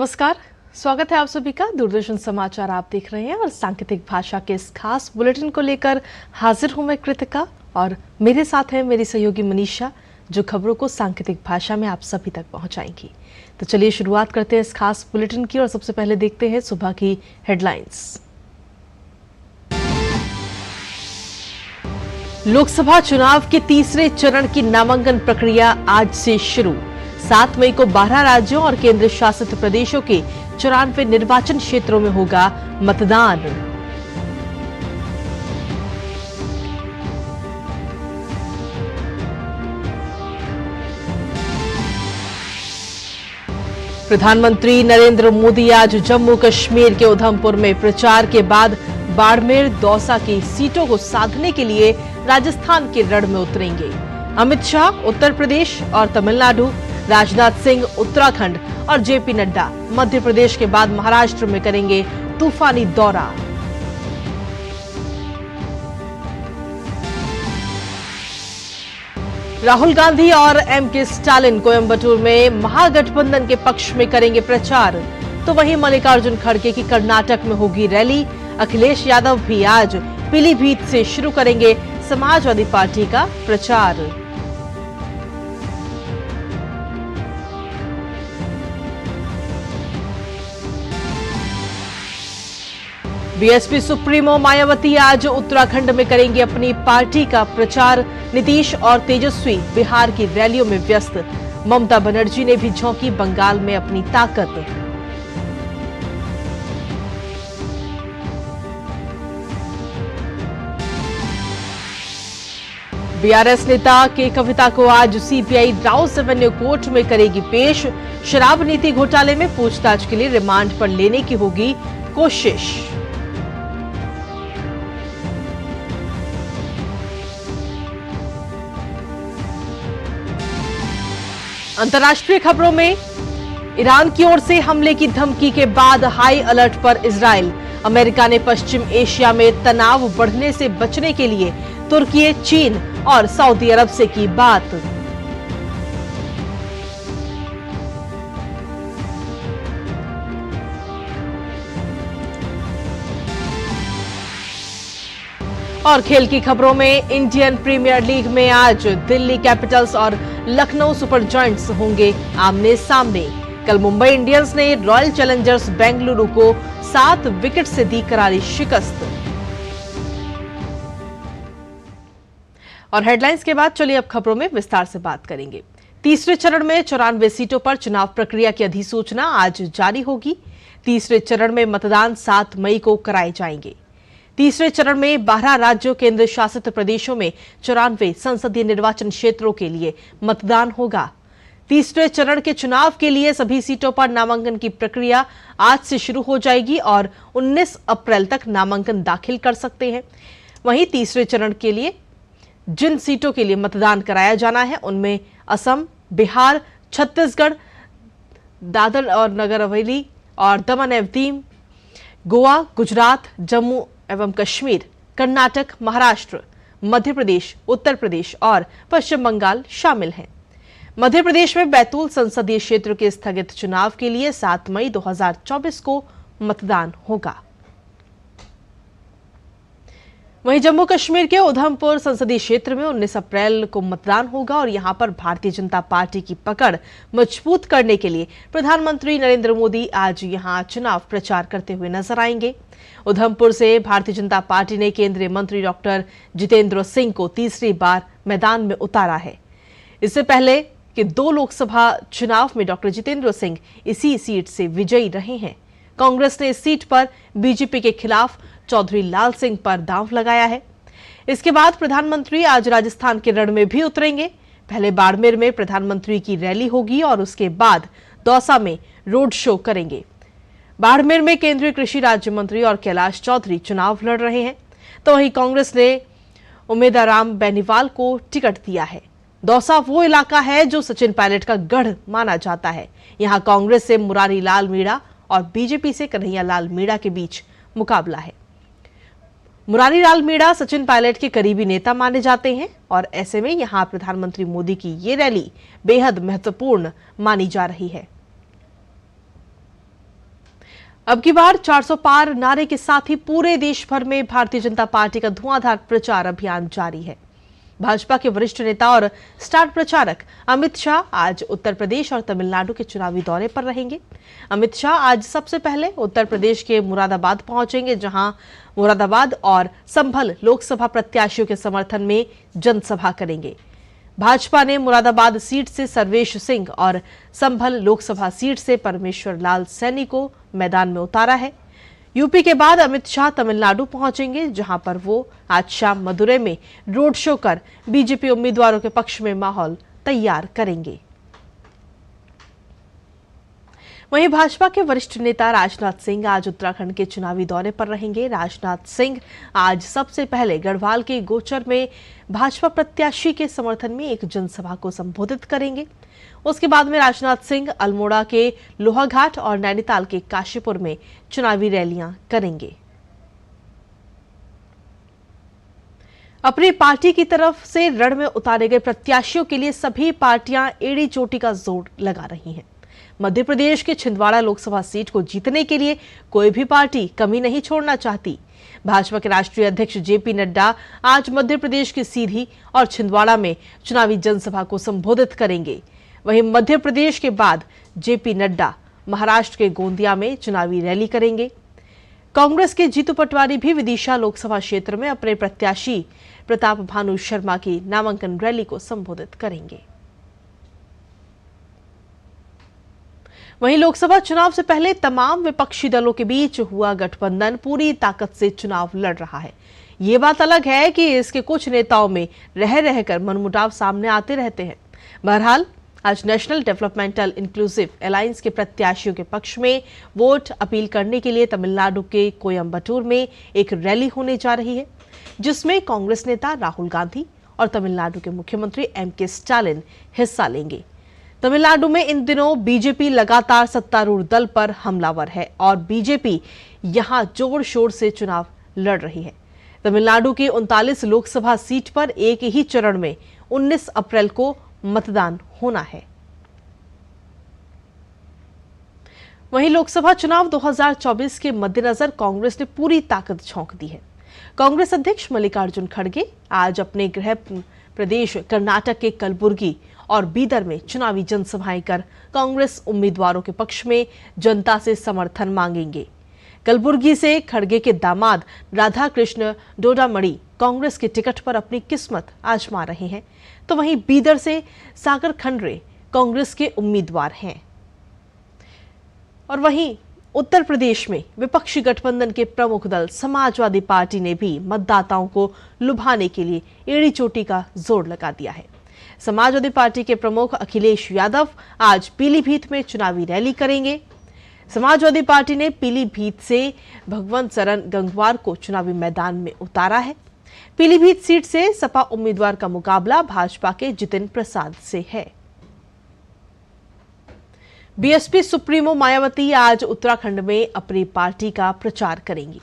नमस्कार, स्वागत है आप सभी का। दूरदर्शन समाचार आप देख रहे हैं और सांकेतिक भाषा के इस खास बुलेटिन को लेकर हाजिर हूं मैं कृतिका और मेरे साथ है मेरी सहयोगी मनीषा, जो खबरों को सांकेतिक भाषा में आप सभी तक पहुंचाएंगी। तो चलिए शुरुआत करते हैं इस खास बुलेटिन की और सबसे पहले देखते हैं सुबह की हेडलाइंस। लोकसभा चुनाव के तीसरे चरण की नामांकन प्रक्रिया आज से शुरू। 7 मई को 12 राज्यों और केंद्र शासित प्रदेशों के 94 निर्वाचन क्षेत्रों में होगा मतदान। प्रधानमंत्री नरेंद्र मोदी आज जम्मू कश्मीर के उधमपुर में प्रचार के बाद बाड़मेर, दौसा की सीटों को साधने के लिए राजस्थान के रण में उतरेंगे। अमित शाह उत्तर प्रदेश और तमिलनाडु, राजनाथ सिंह उत्तराखंड और जेपी नड्डा मध्य प्रदेश के बाद महाराष्ट्र में करेंगे तूफानी दौरा। राहुल गांधी और एमके स्टालिन कोयंबटूर में महागठबंधन के पक्ष में करेंगे प्रचार। तो वहीं मल्लिकार्जुन खड़गे की कर्नाटक में होगी रैली। अखिलेश यादव भी आज पीलीभीत से शुरू करेंगे समाजवादी पार्टी का प्रचार। बीएसपी सुप्रीमो मायावती आज उत्तराखंड में करेंगी अपनी पार्टी का प्रचार। नीतीश और तेजस्वी बिहार की रैलियों में व्यस्त। ममता बनर्जी ने भी झोंकी बंगाल में अपनी ताकत। बीआरएस नेता के कविता को आज सीबीआई राउस एवेन्यू कोर्ट में करेगी पेश। शराब नीति घोटाले में पूछताछ के लिए रिमांड पर लेने की होगी कोशिश। अंतर्राष्ट्रीय खबरों में ईरान की ओर से हमले की धमकी के बाद हाई अलर्ट पर इजराइल। अमेरिका ने पश्चिम एशिया में तनाव बढ़ने से बचने के लिए तुर्की, चीन और सऊदी अरब से की बात। और खेल की खबरों में इंडियन प्रीमियर लीग में आज दिल्ली कैपिटल्स और लखनऊ सुपर जायंट्स होंगे आमने सामने। कल मुंबई इंडियंस ने रॉयल चैलेंजर्स बेंगलुरु को 7 विकेट से दी करारी शिकस्त। और हेडलाइंस के बाद चलिए अब खबरों में विस्तार से बात करेंगे। तीसरे चरण में 94 सीटों पर चुनाव प्रक्रिया की अधिसूचना आज जारी होगी। तीसरे चरण में मतदान 7 मई को कराए जाएंगे। तीसरे चरण में 12 राज्यों, केंद्र शासित प्रदेशों में 94 संसदीय निर्वाचन क्षेत्रों के लिए मतदान होगा। तीसरे चरण के चुनाव के लिए सभी सीटों पर नामांकन की प्रक्रिया आज से शुरू हो जाएगी और 19 अप्रैल तक नामांकन दाखिल कर सकते हैं। वहीं तीसरे चरण के लिए जिन सीटों के लिए मतदान कराया जाना है उनमें असम, बिहार, छत्तीसगढ़, दादर और नगर हवेली और दमन एवं दीव, गोवा, गुजरात, जम्मू एवं कश्मीर, कर्नाटक, महाराष्ट्र, मध्य प्रदेश, उत्तर प्रदेश और पश्चिम बंगाल शामिल हैं। मध्य प्रदेश में बैतूल संसदीय क्षेत्र के स्थगित चुनाव के लिए 7 मई 2024 को मतदान होगा। वहीं जम्मू कश्मीर के उधमपुर संसदीय क्षेत्र में 19 अप्रैल को मतदान होगा और यहां पर भारतीय जनता पार्टी की पकड़ मजबूत करने के लिए प्रधानमंत्री नरेंद्र मोदी आज यहां चुनाव प्रचार करते हुए नजर आएंगे। उधमपुर से भारतीय जनता पार्टी ने केंद्रीय मंत्री डॉक्टर जितेंद्र सिंह को तीसरी बार मैदान में उतारा है। इससे पहले कि 2 लोकसभा चुनाव में डॉक्टर जितेंद्र सिंह इसी सीट से विजयी रहे हैं। कांग्रेस ने इस सीट पर बीजेपी के खिलाफ चौधरी लाल सिंह पर दांव लगाया है। इसके बाद प्रधानमंत्री आज राजस्थान के रण में भी उतरेंगे। पहले बाड़मेर में प्रधानमंत्री की रैली होगी और उसके बाद दौसा में रोड शो करेंगे। बाड़मेर में केंद्रीय कृषि राज्य मंत्री और कैलाश चौधरी चुनाव लड़ रहे हैं, तो वहीं कांग्रेस ने उमेदाराम बेनीवाल को टिकट दिया है। दौसा वो इलाका है जो सचिन पायलट का गढ़ माना जाता है। यहां कांग्रेस से मुरारी लाल मीणा और बीजेपी से कन्हैया लाल मीणा के बीच मुकाबला है। मुरारी लाल मीणा सचिन पायलट के करीबी नेता माने जाते हैं और ऐसे में यहां प्रधानमंत्री मोदी की ये रैली बेहद महत्वपूर्ण मानी जा रही है। अब की बार 400 पार नारे के साथ ही पूरे देश भर में भारतीय जनता पार्टी का धुआंधार प्रचार अभियान जारी है। भाजपा के वरिष्ठ नेता और स्टार प्रचारक अमित शाह आज उत्तर प्रदेश और तमिलनाडु के चुनावी दौरे पर रहेंगे। अमित शाह आज सबसे पहले उत्तर प्रदेश के मुरादाबाद पहुंचेंगे, जहां मुरादाबाद और संभल लोकसभा प्रत्याशियों के समर्थन में जनसभा करेंगे। भाजपा ने मुरादाबाद सीट से सर्वेश सिंह और संभल लोकसभा सीट से परमेश्वर लाल सैनी को मैदान में उतारा है। यूपी के बाद अमित शाह तमिलनाडु पहुंचेंगे, जहां पर वो आज शाम मदुरै में रोड शो कर बीजेपी उम्मीदवारों के पक्ष में माहौल तैयार करेंगे। वहीं भाजपा के वरिष्ठ नेता राजनाथ सिंह आज उत्तराखंड के चुनावी दौरे पर रहेंगे। राजनाथ सिंह आज सबसे पहले गढ़वाल के गोचर में भाजपा प्रत्याशी के समर्थन में एक जनसभा को संबोधित करेंगे। उसके बाद में राजनाथ सिंह अल्मोड़ा के लोहाघाट और नैनीताल के काशीपुर में चुनावी रैलियां करेंगे। अपनी पार्टी की तरफ से रण में उतारे गए प्रत्याशियों के लिए सभी पार्टियां एड़ी चोटी का जोर लगा रही हैं। मध्य प्रदेश के छिंदवाड़ा लोकसभा सीट को जीतने के लिए कोई भी पार्टी कमी नहीं छोड़ना चाहती। भाजपा के राष्ट्रीय अध्यक्ष जेपी नड्डा आज मध्य प्रदेश की सीधी और छिंदवाड़ा में चुनावी जनसभा को संबोधित करेंगे। वहीं मध्य प्रदेश के बाद जेपी नड्डा महाराष्ट्र के गोंदिया में चुनावी रैली करेंगे। कांग्रेस के जीतू पटवारी भी विदिशा लोकसभा क्षेत्र में अपने प्रत्याशी प्रताप भानु शर्मा की नामांकन रैली को संबोधित करेंगे। वहीं लोकसभा चुनाव से पहले तमाम विपक्षी दलों के बीच हुआ गठबंधन पूरी ताकत से चुनाव लड़ रहा है। ये बात अलग है कि इसके कुछ नेताओं में रह रहकर मनमुटाव सामने आते रहते हैं। बहरहाल आज नेशनल डेवलपमेंटल इंक्लूसिव अलायंस के प्रत्याशियों के पक्ष में वोट अपील करने के लिए तमिलनाडु के कोयम्बटूर में एक रैली होने जा रही है, जिसमें कांग्रेस नेता राहुल गांधी और तमिलनाडु के मुख्यमंत्री एम.के. स्टालिन हिस्सा लेंगे। तमिलनाडु में इन दिनों बीजेपी लगातार सत्तारूढ़ दल पर हमलावर है और बीजेपी यहां जोर शोर से चुनाव लड़ रही है। तमिलनाडु की 39 लोकसभा सीट पर एक ही चरण में 19 अप्रैल को मतदान होना है। वहीं लोकसभा चुनाव 2024 के मद्देनजर कांग्रेस ने पूरी ताकत झोंक दी है। कांग्रेस अध्यक्ष मल्लिकार्जुन खड़गे आज अपने गृह प्रदेश कर्नाटक के कलबुर्गी और बीदर में चुनावी जनसभाएं कर कांग्रेस उम्मीदवारों के पक्ष में जनता से समर्थन मांगेंगे। कलबुर्गी से खड़गे के दामाद राधा कृष्ण डोडामणि कांग्रेस के टिकट पर अपनी किस्मत आजमा रहे हैं, तो वहीं बीदर से सागर खंडरे कांग्रेस के उम्मीदवार हैं। और वहीं उत्तर प्रदेश में विपक्षी गठबंधन के प्रमुख दल समाजवादी पार्टी ने भी मतदाताओं को लुभाने के लिए एड़ी चोटी का जोर लगा दिया है। समाजवादी पार्टी के प्रमुख अखिलेश यादव आज पीलीभीत में चुनावी रैली करेंगे। समाजवादी पार्टी ने पीलीभीत से भगवंत सरन गंगवार को चुनावी मैदान में उतारा है। पीलीभीत सीट से सपा उम्मीदवार का मुकाबला भाजपा के जितिन प्रसाद से है। बीएसपी सुप्रीमो मायावती आज उत्तराखंड में अपनी पार्टी का प्रचार करेंगी।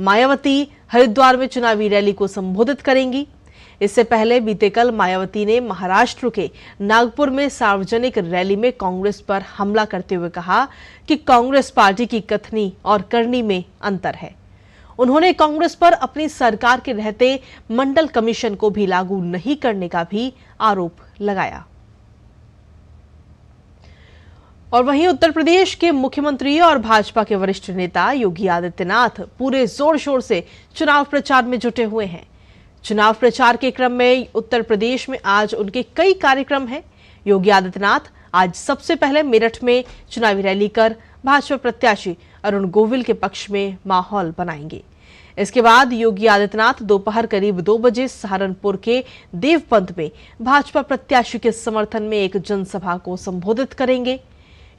मायावती हरिद्वार में चुनावी रैली को संबोधित करेंगी। इससे पहले बीते कल मायावती ने महाराष्ट्र के नागपुर में सार्वजनिक रैली में कांग्रेस पर हमला करते हुए कहा कि कांग्रेस पार्टी की कथनी और करनी में अंतर है। उन्होंने कांग्रेस पर अपनी सरकार के रहते मंडल कमीशन को भी लागू नहीं करने का भी आरोप लगाया। और वहीं उत्तर प्रदेश के मुख्यमंत्री और भाजपा के वरिष्ठ नेता योगी आदित्यनाथ पूरे जोर शोर से चुनाव प्रचार में जुटे हुए हैं। चुनाव प्रचार के क्रम में उत्तर प्रदेश में आज उनके कई कार्यक्रम हैं। योगी आदित्यनाथ आज सबसे पहले मेरठ में चुनावी रैली कर भाजपा प्रत्याशी अरुण गोविल के पक्ष में माहौल बनाएंगे। इसके बाद योगी आदित्यनाथ दोपहर करीब 2 बजे सहारनपुर के देवपंथ में भाजपा प्रत्याशी के समर्थन में एक जनसभा को संबोधित करेंगे।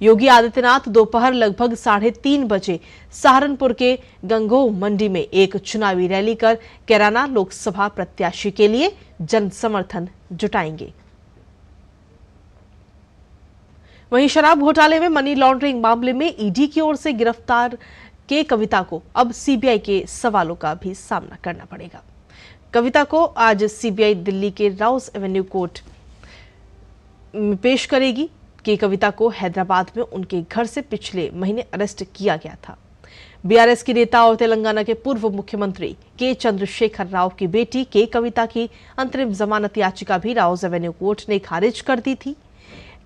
योगी आदित्यनाथ दोपहर लगभग 3:30 बजे सहारनपुर के गंगोह मंडी में एक चुनावी रैली कर कैराना लोकसभा प्रत्याशी के लिए जन समर्थन जुटाएंगे। वहीं शराब घोटाले में मनी लॉन्ड्रिंग मामले में ईडी की ओर से गिरफ्तार के कविता को अब सीबीआई के सवालों का भी सामना करना पड़ेगा। कविता को आज सीबीआई दिल्ली के राउस एवेन्यू कोर्ट में पेश करेगी कि कविता को हैदराबाद में उनके घर से पिछले महीने अरेस्ट किया गया था। बीआरएस की नेता और तेलंगाना के पूर्व मुख्यमंत्री के चंद्रशेखर राव की बेटी के कविता की अंतरिम जमानत याचिका भी राउज एवेन्यू कोर्ट ने खारिज कर दी थी।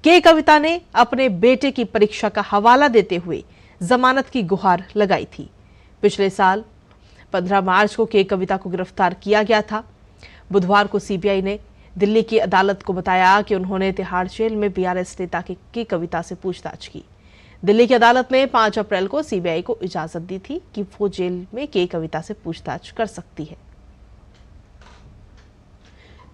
के कविता ने अपने बेटे की परीक्षा का हवाला देते हुए जमानत की गुहार लगाई थी। पिछले साल 15 मार्च को के कविता को गिरफ्तार किया गया था। बुधवार को सीबीआई ने दिल्ली की अदालत को बताया कि उन्होंने तिहाड़ जेल में बीआरएस नेता के कविता से पूछताछ की। दिल्ली की अदालत ने 5 अप्रैल को सीबीआई को इजाजत दी थी कि वो जेल में के कविता से पूछताछ कर सकती है।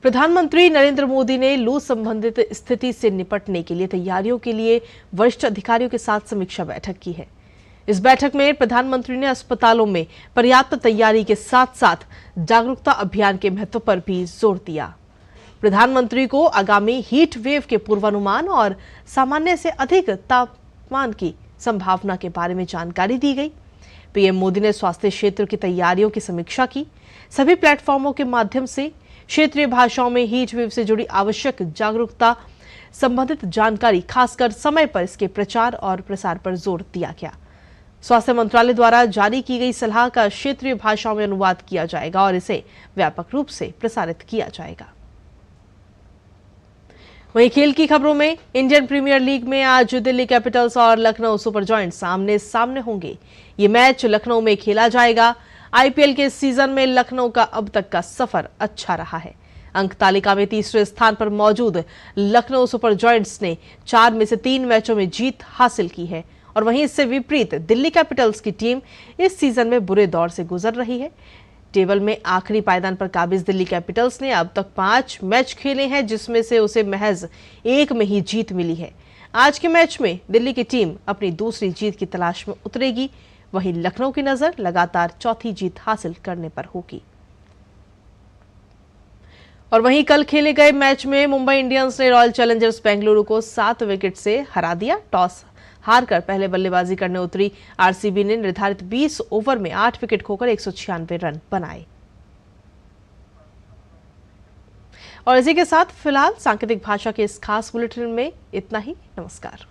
प्रधानमंत्री नरेंद्र मोदी ने लू संबंधित स्थिति से निपटने के लिए तैयारियों के लिए वरिष्ठ अधिकारियों के साथ समीक्षा बैठक की है। इस बैठक में प्रधानमंत्री ने अस्पतालों में पर्याप्त तैयारी के साथ साथ जागरूकता अभियान के महत्व पर भी जोर दिया। प्रधानमंत्री को आगामी हीट वेव के पूर्वानुमान और सामान्य से अधिक तापमान की संभावना के बारे में जानकारी दी गई। पीएम मोदी ने स्वास्थ्य क्षेत्र की तैयारियों की समीक्षा की। सभी प्लेटफॉर्मों के माध्यम से क्षेत्रीय भाषाओं में हीट वेव से जुड़ी आवश्यक जागरूकता संबंधित जानकारी, खासकर समय पर इसके प्रचार और प्रसार पर जोर दिया गया। स्वास्थ्य मंत्रालय द्वारा जारी की गई सलाह का क्षेत्रीय भाषाओं में अनुवाद किया जाएगा और इसे व्यापक रूप से प्रसारित किया जाएगा। वहीं खेल की खबरों में इंडियन प्रीमियर लीग में आज दिल्ली कैपिटल्स और लखनऊ सुपर जायंट्स आमने सामने होंगे। ये मैच लखनऊ में खेला जाएगा। आईपीएल के सीजन में लखनऊ का अब तक का सफर अच्छा रहा है। अंक तालिका में तीसरे स्थान पर मौजूद लखनऊ सुपर जायंट्स ने 4 में से 3 मैचों में जीत हासिल की है और वहीं इससे विपरीत दिल्ली कैपिटल्स की टीम इस सीजन में बुरे दौर से गुजर रही है। टेबल में आखिरी पायदान पर काबिज दिल्ली कैपिटल्स ने अब तक 5 मैच खेले हैं, जिसमें से उसे महज 1 में ही जीत मिली है। आज के मैच में दिल्ली की टीम अपनी दूसरी जीत की तलाश में उतरेगी। वहीं लखनऊ की नजर लगातार चौथी जीत हासिल करने पर होगी। और वहीं कल खेले गए मैच में मुंबई इंडियंस ने रॉयल चैलेंजर्स बेंगलुरु को 7 विकेट से हरा दिया। टॉस हारकर पहले बल्लेबाजी करने उतरी आरसीबी ने निर्धारित 20 ओवर में 8 विकेट खोकर 196 रन बनाए। और इसी के साथ फिलहाल सांकेतिक भाषा के इस खास बुलेटिन में इतना ही। नमस्कार।